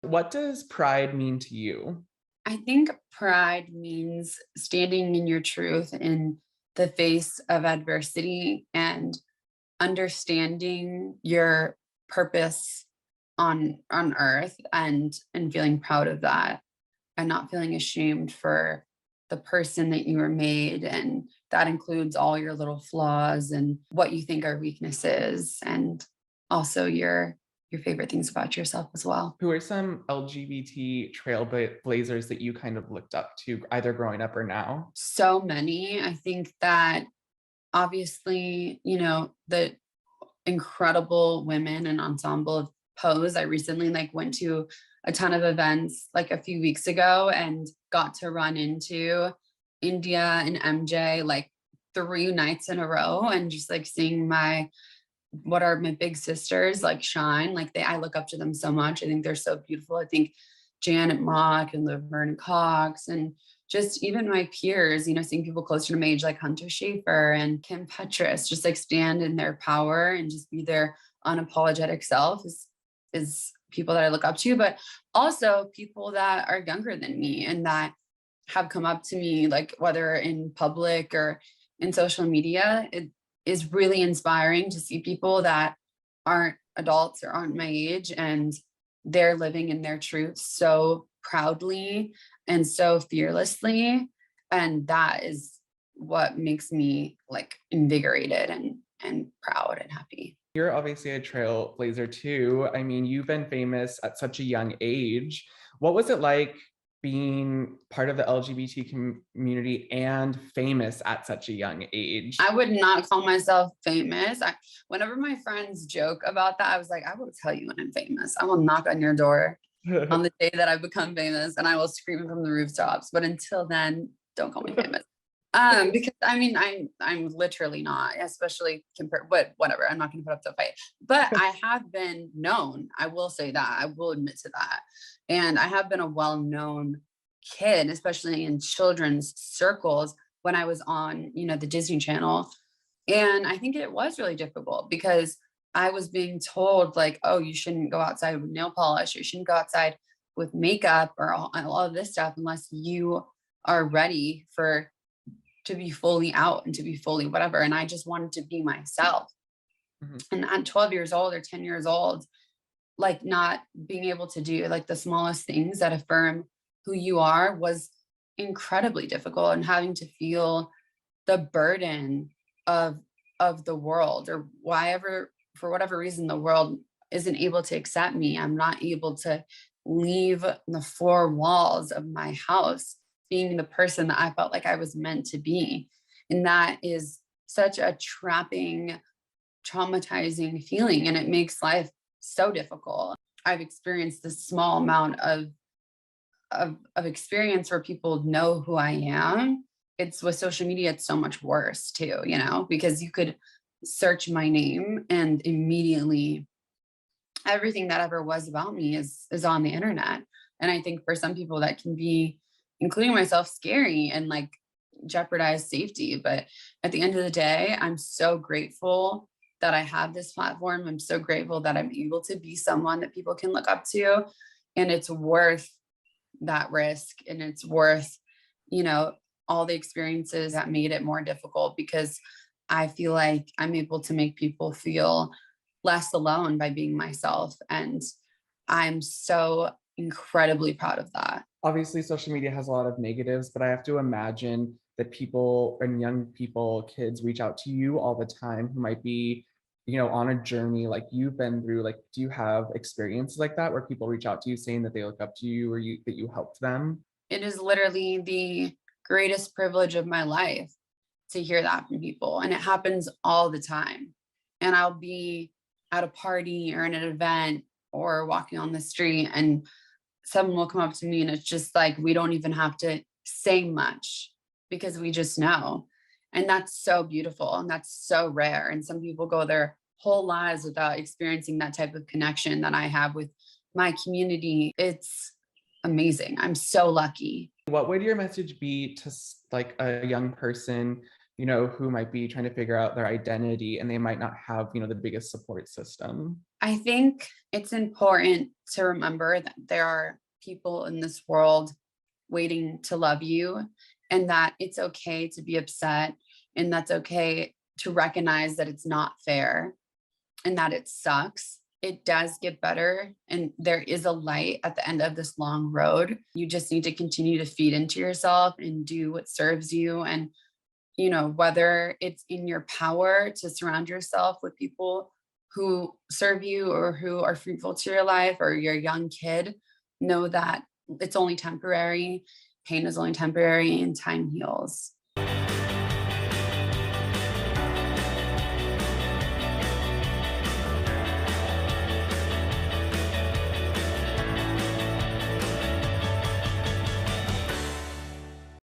What does pride mean to you? I think pride means standing in your truth in the face of adversity and understanding your purpose on earth and feeling proud of that and not feeling ashamed for the person that you were made, and that includes all your little flaws and what you think are weaknesses, and also your favorite things about yourself as well. Who are some LGBT trailblazers that you kind of looked up to, either growing up or now? So many. I think that obviously, the incredible women and ensemble of Pose. I recently went to a ton of events like a few weeks ago and got to run into India and MJ like 3 nights in a row, and just seeing my what are my big sisters like shine. I look up to them so much. I think they're so beautiful. I think Janet Mock and Laverne Cox and just even my peers, seeing people closer to my age like Hunter Schafer and Kim Petras just stand in their power and just be their unapologetic self is people that I look up to, but also people that are younger than me and that have come up to me, like whether in public or in social media. It is really inspiring to see people that aren't adults or aren't my age, and they're living in their truth so proudly and so fearlessly. And that is what makes me invigorated and proud and happy. You're obviously a trailblazer too. I mean, you've been famous at such a young age. What was it like being part of the LGBT community and famous at such a young age? I would not call myself famous. Whenever my friends joke about that, I was like, I will tell you when I'm famous. I will knock on your door on the day that I become famous and I will scream from the rooftops. But until then, don't call me famous. Because I mean, I'm literally not, especially compared, but whatever. I'm not going to put up the fight. But I have been known. I will say that. I will admit to that. And I have been a well-known kid, especially in children's circles when I was on, the Disney Channel. And I think it was really difficult because I was being told oh, you shouldn't go outside with nail polish, or you shouldn't go outside with makeup or all of this stuff unless you are ready to be fully out and to be fully whatever. And I just wanted to be myself. Mhm. And at 12 years old or 10 years old, not being able to do the smallest things that affirm who you are was incredibly difficult, and having to feel the burden of the world, or for whatever reason the world isn't able to accept me. I'm not able to leave the four walls of my house being the person that I felt like I was meant to be. And that is such a trapping, traumatizing feeling, and it makes life so difficult. I've experienced this small amount of experience where people know who I am. It's with social media, it's so much worse too, because you could search my name and immediately everything that ever was about me is on the internet. And I think for some people that can be, including myself, scary and jeopardize safety. But at the end of the day, I'm so grateful that I have this platform. I'm so grateful that I'm able to be someone that people can look up to. And it's worth that risk, and it's worth, all the experiences that made it more difficult, because I feel like I'm able to make people feel less alone by being myself. And I'm so incredibly proud of that. Obviously, social media has a lot of negatives, but I have to imagine that people and young people, kids reach out to you all the time who might be, on a journey like you've been through. Like, do you have experiences like that where people reach out to you saying that they look up to you, or that you helped them? It is literally the greatest privilege of my life to hear that from people. And it happens all the time. And I'll be at a party or in an event or walking on the street, and someone will come up to me, and it's just we don't even have to say much because we just know. And that's so beautiful and that's so rare. And some people go their whole lives without experiencing that type of connection that I have with my community. It's amazing. I'm so lucky. What would your message be to a young person who might be trying to figure out their identity and they might not have, the biggest support system? I think it's important to remember that there are people in this world waiting to love you, and that it's okay to be upset, and that's okay to recognize that it's not fair and that it sucks. It does get better, and there is a light at the end of this long road. You just need to continue to feed into yourself and do what serves you. And, whether it's in your power to surround yourself with people who serve you or who are fruitful to your life, or you're a young kid, know that it's only temporary. Pain is only temporary, and time heals.